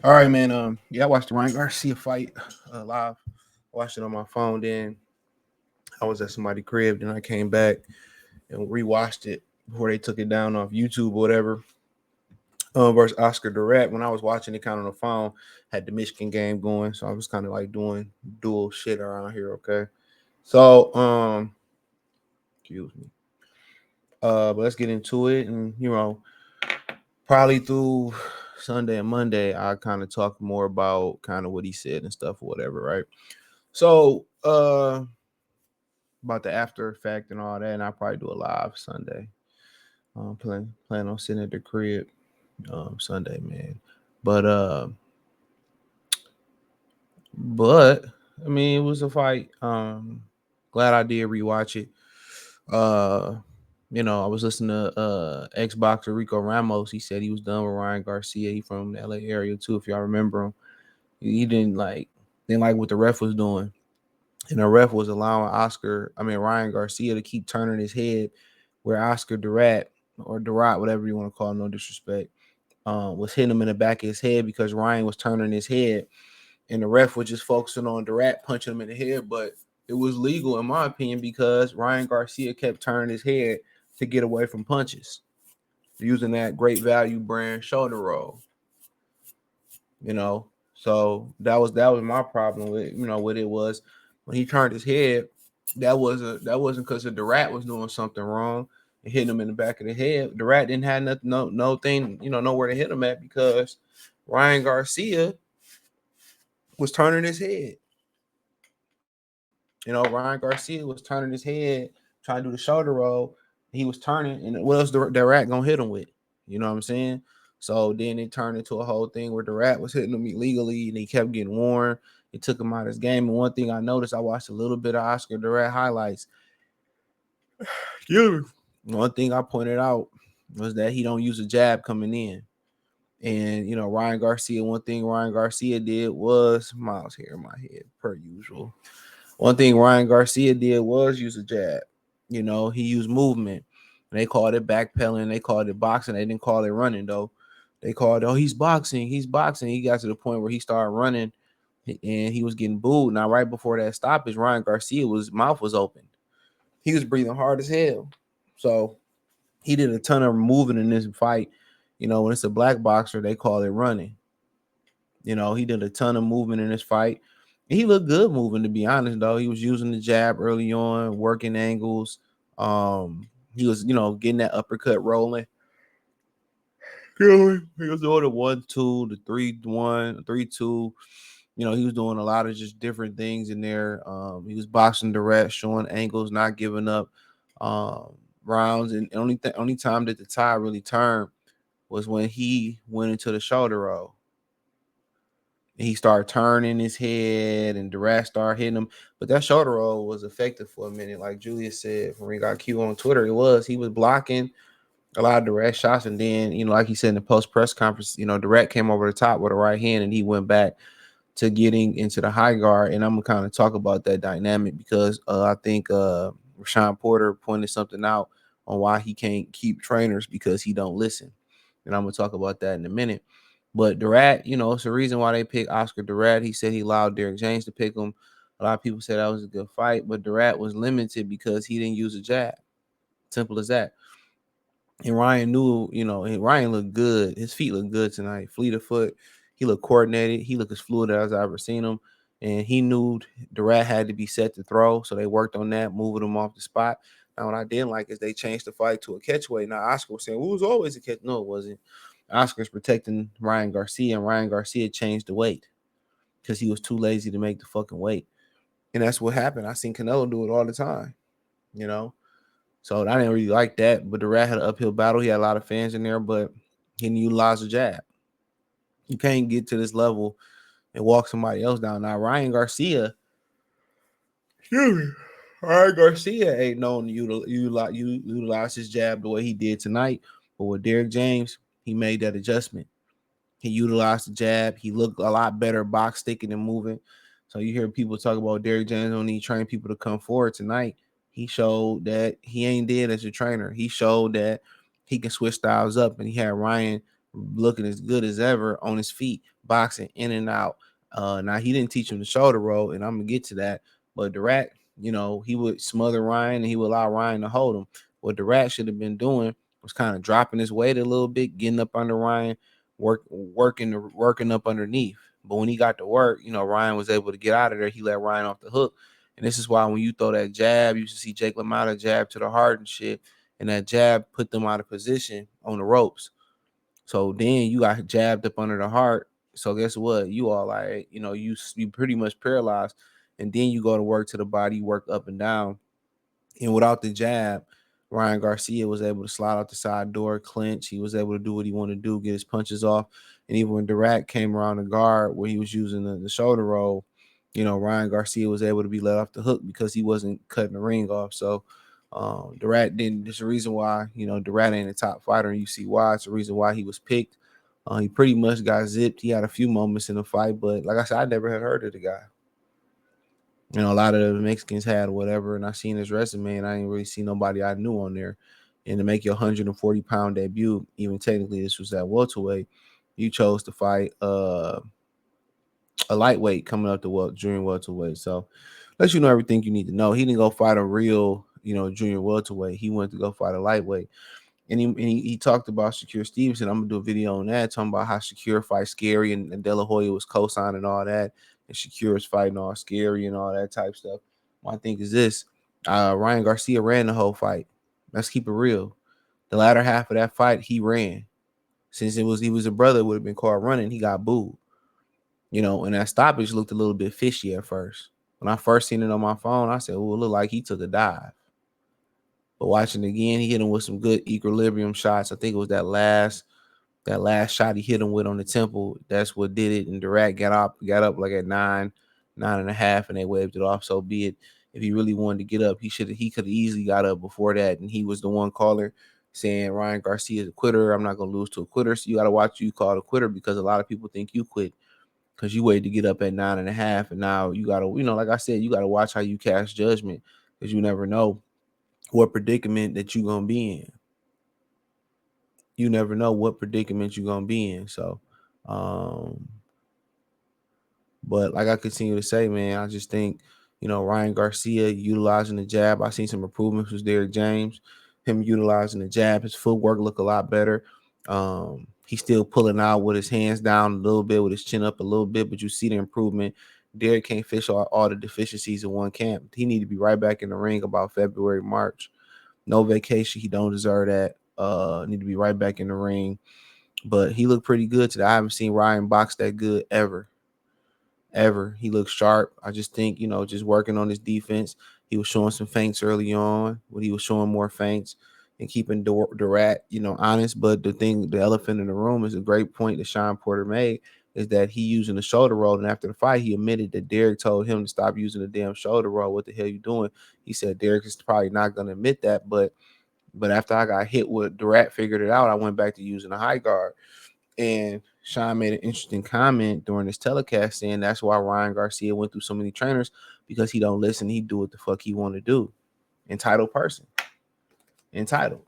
All right, man. Yeah, I watched the Ryan Garcia fight live. Watched it on my phone. Then I was at somebody's crib. Then I came back and rewatched it before they took it down off YouTube or whatever. Versus Oscar Duarte. When I was watching it, kind of on the phone, had the Michigan game going, so I was kind of like doing dual shit around here. Okay, so excuse me. But let's get into it, and probably through Sunday and Monday, I kind of talk more about kind of what he said and stuff or whatever, right? So, about the after effect and all that, and I'll probably do a live Sunday. Plan on sitting at the crib Sunday, man. But but I mean, it was a fight. Glad I did rewatch it. Uh, I was listening to Xboxer Rico Ramos. He said he was done with Ryan Garcia. He from the LA area too, if y'all remember him. He didn't like what the ref was doing. And the ref was allowing Ryan Garcia to keep turning his head where Oscar Duarte or Durat, whatever you want to call him, no disrespect, was hitting him in the back of his head because Ryan was turning his head and the ref was just focusing on Durat punching him in the head. But it was legal, in my opinion, because Ryan Garcia kept turning his head to get away from punches using that Great Value brand shoulder roll. So that was my problem with it was when he turned his head, that wasn't because the rat was doing something wrong and hitting him in the back of the head. The rat didn't have nothing, no thing, nowhere to hit him at because Ryan Garcia was turning his head. Ryan Garcia was turning his head, trying to do the shoulder roll. He was turning, and what else the rat gonna hit him with? You know what I'm saying? So then it turned into a whole thing where the rat was hitting him illegally, and he kept getting warned. It took him out of his game. And one thing I noticed, I watched a little bit of Oscar Duarte highlights. One thing I pointed out was that he don't use a jab coming in. And Ryan Garcia, one thing Ryan Garcia did was Miles here in my head, per usual. One thing Ryan Garcia did was use a jab. He used movement. And they called it backpedaling. They called it boxing. They didn't call it running, though. They called, he's boxing. He's boxing. He got to the point where he started running and he was getting booed. Now, right before that stoppage, Ryan Garcia, mouth was open. He was breathing hard as hell. So he did a ton of moving in this fight. When it's a black boxer, they call it running. He did a ton of movement in this fight. He looked good moving, to be honest, though. He was using the jab early on, working angles. He was, getting that uppercut rolling. He was doing the 1-2, the 3-1, 3-2. He was doing a lot of just different things in there. He was boxing direct, showing angles, not giving up rounds. And only time that the tide really turned was when he went into the shoulder roll. He started turning his head and Durat started hitting him. But that shoulder roll was effective for a minute. Like Julius said when we got Q on Twitter, he was blocking a lot of direct shots. And then, like he said in the post press conference, Durat came over the top with a right hand and he went back to getting into the high guard. And I'm going to kind of talk about that dynamic because I think Rashawn Porter pointed something out on why he can't keep trainers because he don't listen. And I'm going to talk about that in a minute. But Durat, it's the reason why they picked Oscar Durat. He said he allowed Derrick James to pick him. A lot of people said that was a good fight, but Durat was limited because he didn't use a jab. Simple as that. And Ryan knew, Ryan looked good. His feet looked good tonight. Fleet of foot. He looked coordinated. He looked as fluid as I've ever seen him. And he knew Durat had to be set to throw. So they worked on that, moving him off the spot. Now, what I didn't like is they changed the fight to a catch weight. Now, Oscar was saying, well, it was always a catch. No, it wasn't. Oscar's protecting Ryan Garcia, and Ryan Garcia changed the weight because he was too lazy to make the fucking weight. And that's what happened. I seen Canelo do it all the time, So I didn't really like that. But Durat had an uphill battle. He had a lot of fans in there, but he didn't utilize the jab. You can't get to this level and walk somebody else down. Now, Ryan Garcia ain't known to utilize his jab the way he did tonight. But with Derrick James, he made that adjustment. He utilized the jab. He looked a lot better box sticking and moving. So you hear people talk about Derrick James don't need train people to come forward tonight. He showed that he ain't dead as a trainer. He showed that he can switch styles up, and he had Ryan looking as good as ever on his feet, boxing in and out. Now he didn't teach him the shoulder roll, and I'm gonna get to that. But Duarte, he would smother Ryan and he would allow Ryan to hold him. What Duarte should have been doing was kind of dropping his weight a little bit, getting up under Ryan, working up underneath. But when he got to work, Ryan was able to get out of there. He let Ryan off the hook. And this is why when you throw that jab, you used to see Jake LaMotta jab to the heart and shit. And that jab put them out of position on the ropes. So then you got jabbed up under the heart. So guess what? You all like, you pretty much paralyzed. And then you go to work to the body, work up and down. And without the jab, Ryan Garcia was able to slide out the side door, clinch. He was able to do what he wanted to do, get his punches off. And even when Duarte came around the guard where he was using the shoulder roll, Ryan Garcia was able to be let off the hook because he wasn't cutting the ring off. So Duarte didn't. There's a reason why, Duarte ain't a top fighter, and you see why. It's the reason why he was picked. He pretty much got zipped. He had a few moments in the fight, but like I said, I never had heard of the guy. A lot of the Mexicans had whatever, and I seen his resume, and I didn't really see nobody I knew on there. And to make your 140-pound debut, even technically this was at welterweight, you chose to fight a lightweight coming up to junior welterweight. So let you know everything you need to know. He didn't go fight a real, junior welterweight. He went to go fight a lightweight. And he talked about Shakur Stevenson. I'm gonna do a video on that, talking about how Shakur fights scary, and De La Hoya was co-signing all that, and Shakur is fighting all scary and all that type stuff. My thing is this: Ryan Garcia ran the whole fight. Let's keep it real. The latter half of that fight, he ran. Since he was a brother, it would have been called running. He got booed. And that stoppage looked a little bit fishy at first. When I first seen it on my phone, I said, "Oh, it looked like he took a dive." But watching again, he hit him with some good equilibrium shots. I think it was that last shot he hit him with on the temple. That's what did it. And Duarte got up like at 9.5, and they waved it off. So be it. If he really wanted to get up, he could have easily got up before that. And he was the one caller saying Ryan Garcia is a quitter. I'm not gonna lose to a quitter. So you gotta watch you call a quitter, because a lot of people think you quit because you waited to get up at 9.5, and now you gotta, like I said, you gotta watch how you cast judgment, because you never know what predicament that you're gonna be in. You never know what predicament you're gonna be in. So but like I continue to say, man, I just think, Ryan Garcia utilizing the jab. I seen some improvements with Derrick James. Him utilizing the jab, his footwork look a lot better. He's still pulling out with his hands down a little bit, with his chin up a little bit, but you see the improvement. Derrick can't fish all the deficiencies in one camp. He need to be right back in the ring about February, March. No vacation. He don't deserve that. Need to be right back in the ring. But he looked pretty good today. I haven't seen Ryan box that good ever. He looked sharp. I just think, just working on his defense. He was showing some feints early on, when he was showing more feints and keeping Duarte, honest. But the elephant in the room, is a great point that Sean Porter made, is that he using the shoulder roll. And after the fight, he admitted that Derrick told him to stop using the damn shoulder roll. What the hell you doing? He said Derrick is probably not going to admit that, but after I got hit with Duarte, figured it out, I went back to using a high guard. And Sean made an interesting comment during this telecast, saying that's why Ryan Garcia went through so many trainers, because he don't listen. He do what the fuck he want to do. Entitled person. Entitled.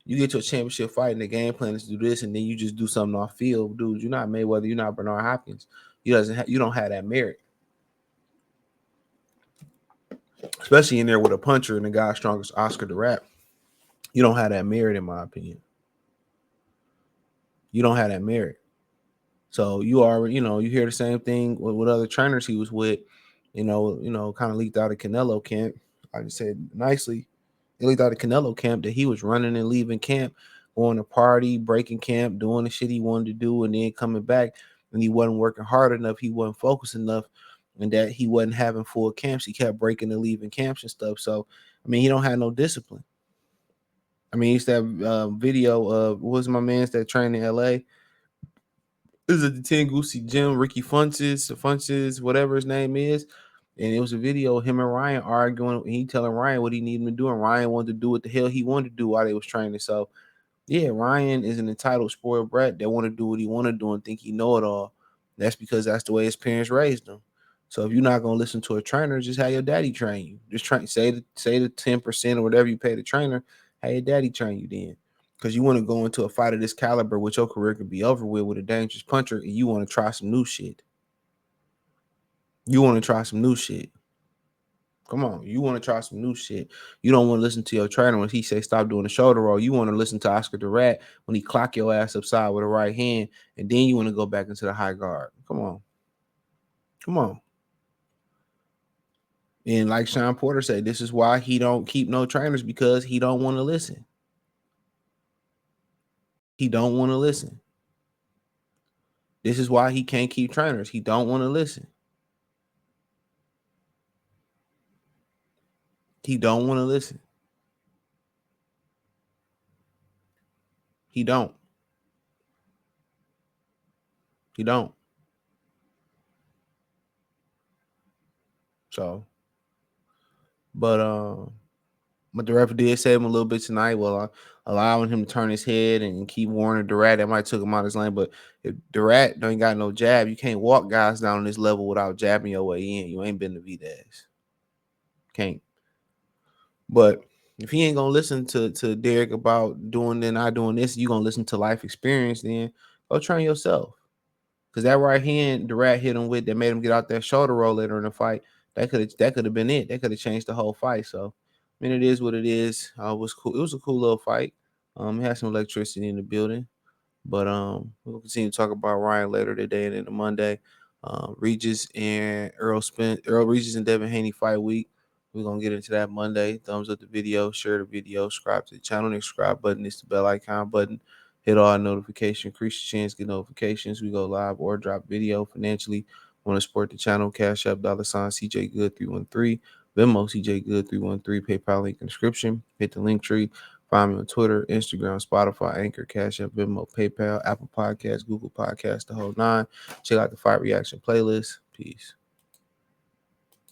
You get to a championship fight and the game plan is to do this, and then you just do something off field. Dude, you're not Mayweather. You're not Bernard Hopkins. You don't have that merit. Especially in there with a puncher and the guy strongest, Oscar Duarte. You don't have that merit, in my opinion. You don't have that merit. So you already, you hear the same thing with other trainers he was with, kind of leaked out of Canelo camp. I just said nicely, it leaked out of Canelo camp that he was running and leaving camp, going to party, breaking camp, doing the shit he wanted to do, and then coming back, and he wasn't working hard enough, he wasn't focused enough, and that he wasn't having full camps. He kept breaking and leaving camps and stuff. So, I mean, he don't have no discipline. I mean, it's that video of, what was my man's that trained in LA? This is the Tengusi Gym, Ricky Funches, whatever his name is. And it was a video of him and Ryan arguing. And he telling Ryan what he needed him to do. And Ryan wanted to do what the hell he wanted to do while they was training. So, yeah, Ryan is an entitled, spoiled brat that want to do what he want to do and think he know it all. That's because that's the way his parents raised him. So if you're not going to listen to a trainer, just have your daddy train you. Just say the 10% or whatever you pay the trainer, have your daddy train you then. Because you want to go into a fight of this caliber, which your career could be over with a dangerous puncher, and you want to try some new shit. You want to try some new shit. Come on, you want to try some new shit. You don't want to listen to your trainer when he say stop doing the shoulder roll. You want to listen to Oscar Duarte when he clock your ass upside with a right hand, and then you want to go back into the high guard. Come on. Come on. And like Sean Porter said, this is why he don't keep no trainers, because he don't want to listen. He don't want to listen. This is why he can't keep trainers. He don't want to listen. He don't want to listen. He don't. He don't. So, but the ref did save him a little bit tonight, while allowing him to turn his head and keep warning Duarte. That might took him out of his lane, but if Duarte don't got no jab, you can't walk guys down on this level without jabbing your way in. You ain't been to V-Days. Can't. But if he ain't gonna listen to Derek about doing and not doing this, you gonna listen to life experience, then go train yourself. Because that right hand Duarte hit him with that made him get out that shoulder roll later in the fight, that could have been it. That could have changed the whole fight. So I mean, it is what it is. It was cool. It was a cool little fight. It had some electricity in the building. But we'll continue to talk about Ryan later today and then the Monday. Regis and Earl Regis and Devin Haney fight week. We're gonna get into that Monday. Thumbs up the video, share the video, subscribe to the channel. The subscribe button is the bell icon button. Hit all notifications, increase your chance, get notifications. We go live or drop video financially. Want to support the channel? Cash App $ CJ Good 313, Venmo CJ Good 313, PayPal link in the description. Hit the link tree. Find me on Twitter, Instagram, Spotify, Anchor, Cash App, Venmo, PayPal, Apple Podcasts, Google Podcasts, the whole nine. Check out the Fight Reaction playlist. Peace.